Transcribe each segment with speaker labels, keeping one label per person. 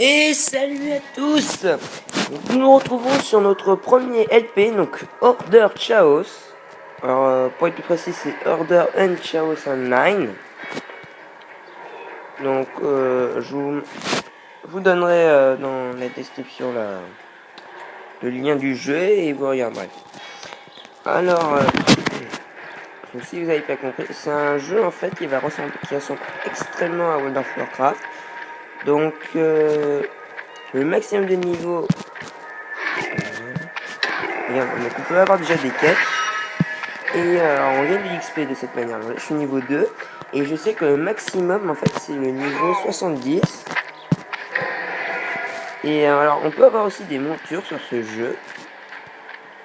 Speaker 1: Et salut à tous. Donc, nous nous retrouvons sur notre premier LP, donc Order Chaos. Alors pour être plus précis, c'est Order and Chaos Online. Donc je vous donnerai dans la description le lien du jeu et vous regarderez. Alors donc, si vous n'avez pas compris, c'est un jeu en fait qui ressemble extrêmement à World of Warcraft. Donc le maximum de niveaux. Regarde, donc on peut avoir déjà des quêtes. Et on gagne de l'XP de cette manière. Je suis niveau 2. Et je sais que le maximum en fait c'est le niveau 70. Et alors on peut avoir aussi des montures sur ce jeu.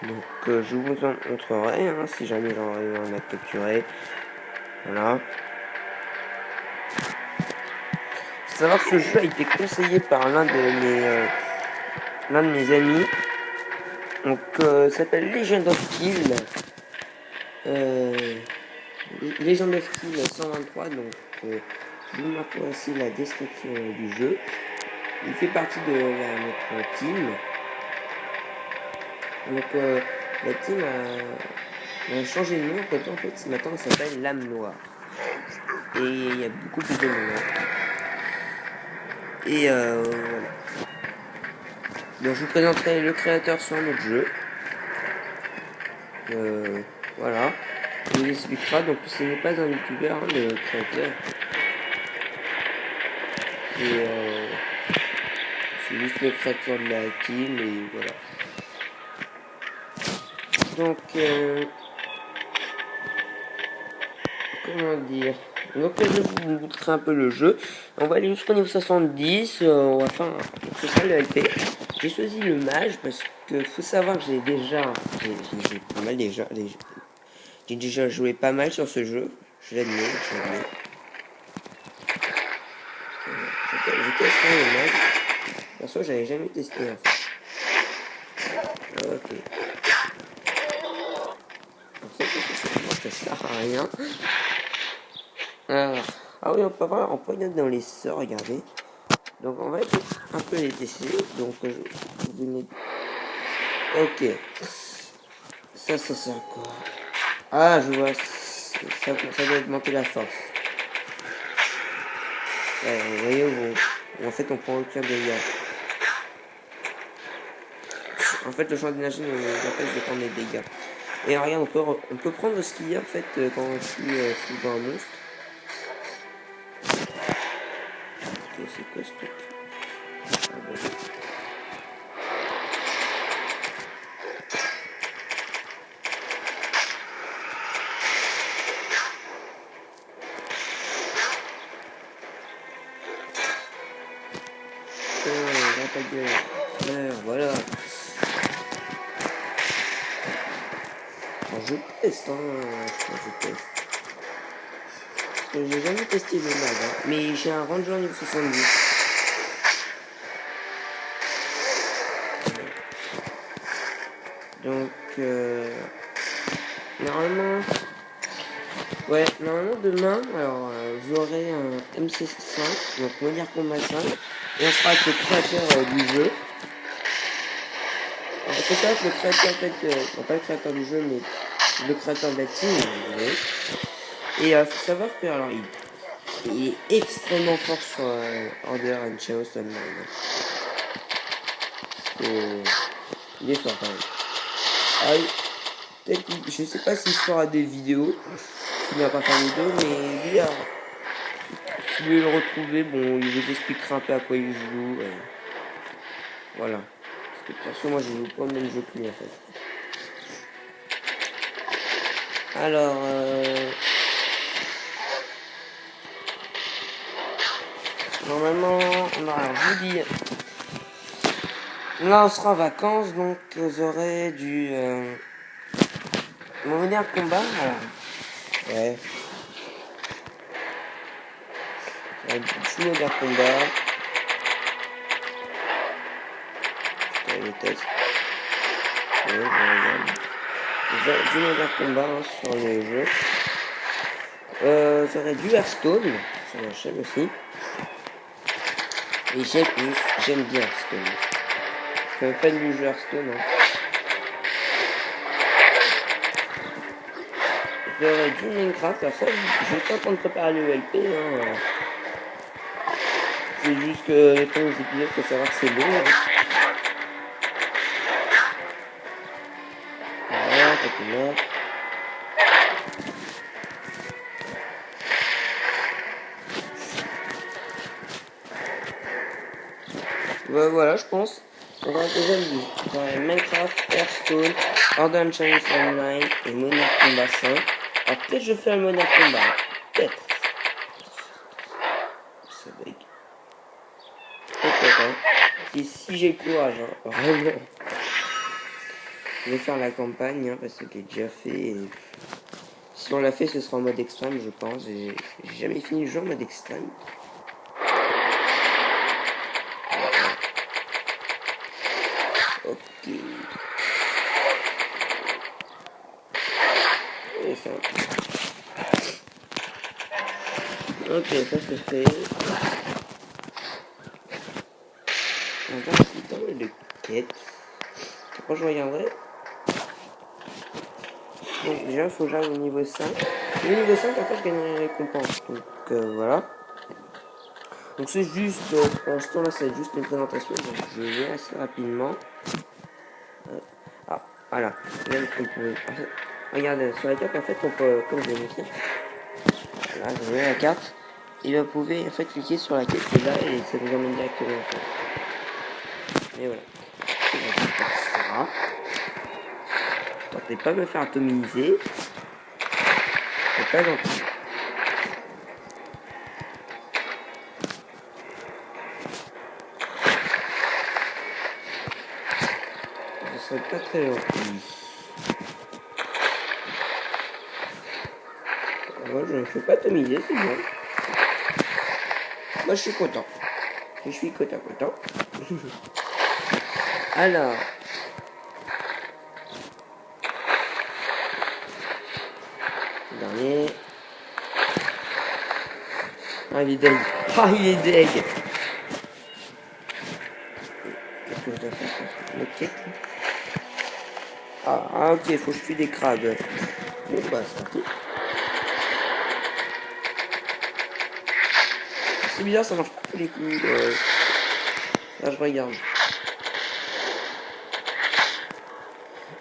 Speaker 1: Donc je vous en montrerai si jamais j'arrive à en a capturé. Voilà. Faut savoir que ce jeu a été conseillé par l'un de mes amis. Donc ça s'appelle Legend of Kill. Legend of Kill 123, donc je vous marquerai aussi la description du jeu. Il fait partie de notre team. Donc la team a changé de nom. En fait, maintenant ça s'appelle Lame Noire. Et il y a beaucoup plus de monde. Et voilà. Donc je vous présenterai le créateur sur notre jeu. Voilà. Il vous expliquera. Donc ce n'est pas un youtubeur, le créateur. C'est juste le créateur de la team et voilà. Donc, comment dire? Donc, je vais vous montrer un peu le jeu. On va aller jusqu'au niveau 70. On va faire ce sera le LP. J'ai choisi le mage parce que faut savoir que j'ai pas mal déjà. J'ai déjà joué pas mal sur ce jeu. Je l'admets. Je teste le mage. Perso, j'avais jamais testé en fait. Ok. Ça sert à rien. Alors, ah oui, on peut regarder dans les sorts, regardez. Donc on va un peu les tester. Donc ok. Ça sert à quoi? Ah, je vois. Ça doit augmenter la force. Ouais, vous voyez où en fait on prend aucun dégât. En fait, le champ d'énergie nous empêche de prendre les dégâts. Et regarde, on peut prendre ce qu'il y a en fait quand on tue souvent un monstre. Ok, c'est quoi ce truc? Voilà. Alors, je teste, je teste. Parce que j'ai jamais testé le mag, mais j'ai un ranger niveau 70. Donc, normalement, demain, alors j'aurai un MC5, donc Modern Combat 5, et on sera avec le créateur du jeu. Alors, il faut savoir que le créateur, en fait, pas le créateur du jeu, mais le créateur de la team, et il faut savoir que, alors, il est extrêmement fort sur Order and Chaos Online. Il est fort quand même. Ah, peut-être, je sais pas s'il fera des vidéos, s'il n'a pas fait de vidéo, mais lui, si vous voulez le retrouver, bon, il vous expliquera un peu à quoi il joue. Voilà. Parce que perso, moi, je joue pas le même jeu que lui en fait. Alors, normalement, alors, je vous dis, là, on sera en vacances, donc vous aurez du moderne combat. Alors, ouais. Du moderne combat. Le test. Ouais, du moderne combat sur le jeu. Vous aurez du Hearthstone sur la chaîne aussi. Et j'aime bien Hearthstone. Je suis un fan du jeu Hearthstone. Hein. J'aurais dû Minecraft, alors ça, je suis en train de préparer le LP. Hein. C'est juste que les premiers épisodes, faut savoir que c'est long. Hein. Voilà, t'as là. Bah, voilà, je pense. On va déjà vu. J'aurai Minecraft, Hearthstone, Order Chinese Online et Monarch Combat 5. Alors peut-être je fais un Monarch Combat. Peut-être. Ça bug. Peut-être, hein. Si j'ai le courage, hein. Vraiment. Je vais faire la campagne, hein, parce que j'ai déjà fait. Et... Si on l'a fait, ce sera en mode extrême, je pense. J'ai jamais fini le jeu en mode extrême. Ok. Et ça. Ok, ça c'est fait. On va aussi pas mal de quêtes. Après, je regarderai. Donc, déjà, il faut que j'arrive au niveau 5. Et au niveau 5, en fait, je gagnerai une récompense. Donc, voilà. Donc, c'est juste. Pour l'instant, là, c'est juste une présentation. Donc, je vais assez rapidement. Ah, voilà. Regardez, sur la carte, en fait, on peut, comme je l'ai montré, voilà, je mets la carte. Et vous pouvez, en fait, cliquer sur la carte qui est là et ça vous emmène directement, en fait. Et voilà. Ça. Tentez pas de me faire atomiser. C'est pas gentil. Ce serait pas très gentil. Moi, je ne fais pas atomiser, c'est bon. Moi, je suis content. Je suis content. Alors. Dernier. Ah, il est deg. Ah, il est deg. Qu'est-ce que je dois faire? Ok. Ah, ok, faut que je tue des crabes. Bon, bah, c'est parti. C'est bizarre, ça marche pas tous les coups. Là, je regarde.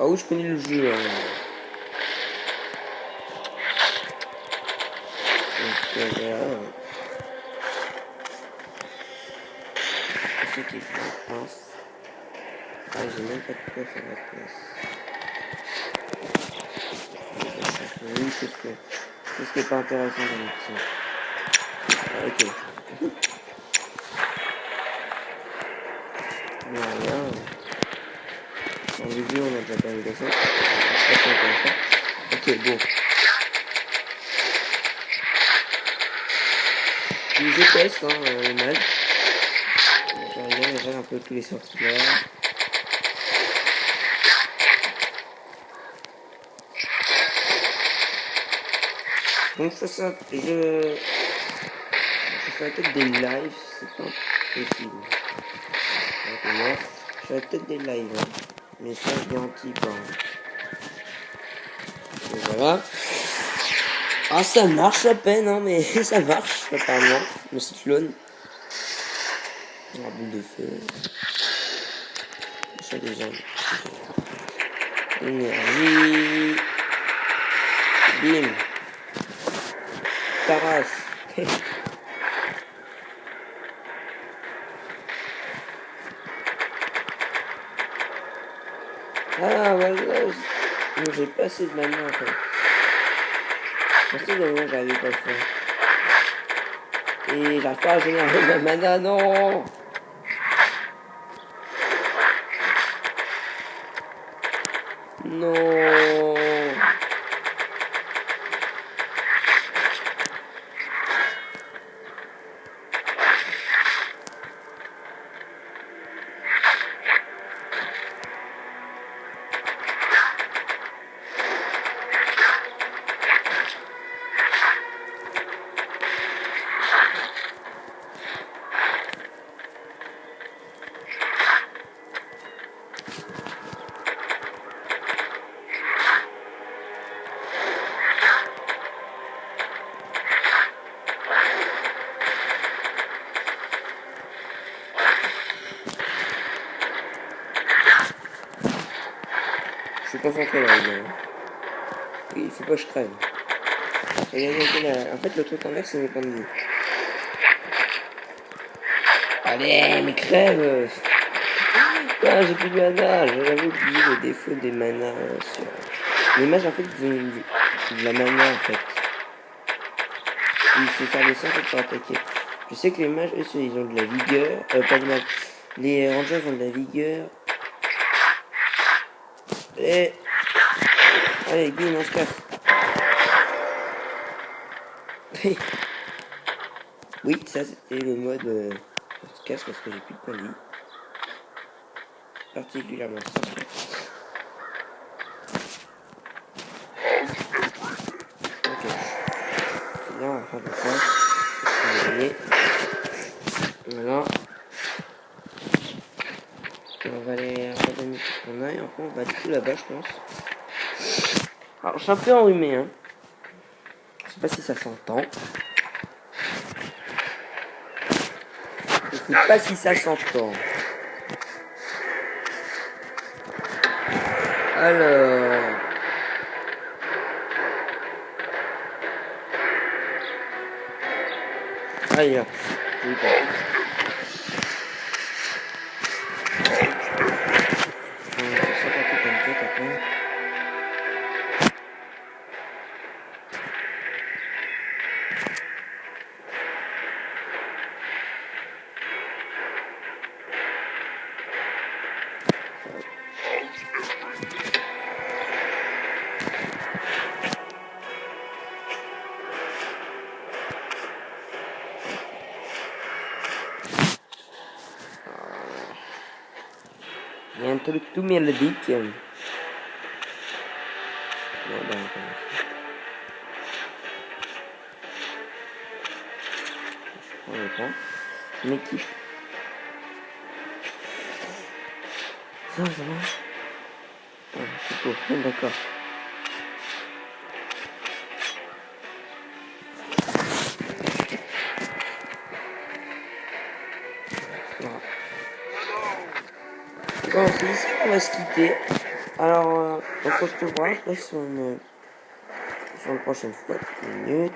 Speaker 1: Ah oui, je connais le jeu. Hein. Donc, voilà. C'est qui je pense. Ah, j'ai même pas de quoi faire la place. Oui, c'est ce qui est pas intéressant dans le ça. Ok. Mais rien. En vidéo, on a déjà parlé de ça. C'est intéressant. Ok, bon. Je teste, hein, le mal. Je regarde un peu tous les sorties là. Donc je fais ça, je fais peut-être des lives, c'est pas possible. Moi, je fais peut-être des lives, hein. Mais ça je garantis pas. Et voilà. Ah ça marche à peine, hein, mais ça marche apparemment. Le cyclone. La boule de feu. Ça déjà. Énergie. Bim. Taras. Ah voilà. J'ai pas assez de mana en fait. Parce que moment j'arrive pas à le faire. Et j'arrive pas à générer ma mana, non. Non. Je suis concentré là, les gars. Oui, il faut pas que je crève. En fait, le truc en vert, c'est mes points de vie. Allez, mais crève! Ah, j'ai plus de mana. J'avais oublié le défaut des manas sur... Les mages, en fait, ils ont de la mana, en fait. Ils se servent de ça, en fait, pour attaquer. Je sais que les mages, eux, ils ont de la vigueur. Pas de mages. Les rangers ont de la vigueur. Et... Allez, bim, on se casse. Oui, ça, c'était le mode... on se casse parce que j'ai plus de points de vie. Particulièrement ça. Ok. Là, on va faire le point. Voilà. On va aller redonner tout ce qu'on a et après on va du coup là-bas, je pense. Alors, je suis un peu enrhumé, hein. Je sais pas si ça s'entend. Je sais pas si ça s'entend. Alors... Ah, il y a. Je vais pas. Il y a un truc tout mélodique. Non, ben, on est pas. Une équipe. Ça va. Ah, c'est tout. D'accord. Voilà. Bon, c'est ici qu'on va se quitter. Alors, on se retrouvera après sur une prochaine fois. 10 minutes.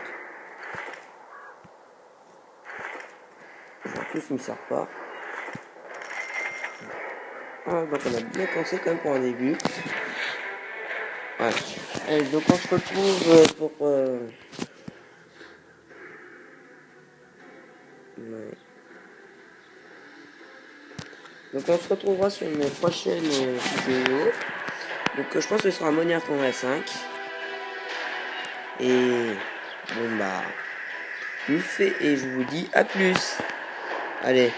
Speaker 1: En plus, il me sert pas. Ah, donc on a bien pensé quand même pour un début. Ouais. Allez, donc on se retrouve pour... Ouais. Donc on se retrouvera sur une prochaine vidéo. Donc je pense que ce sera Monarch en 5. Et bon bah, je vous fais et je vous dis à plus. Allez.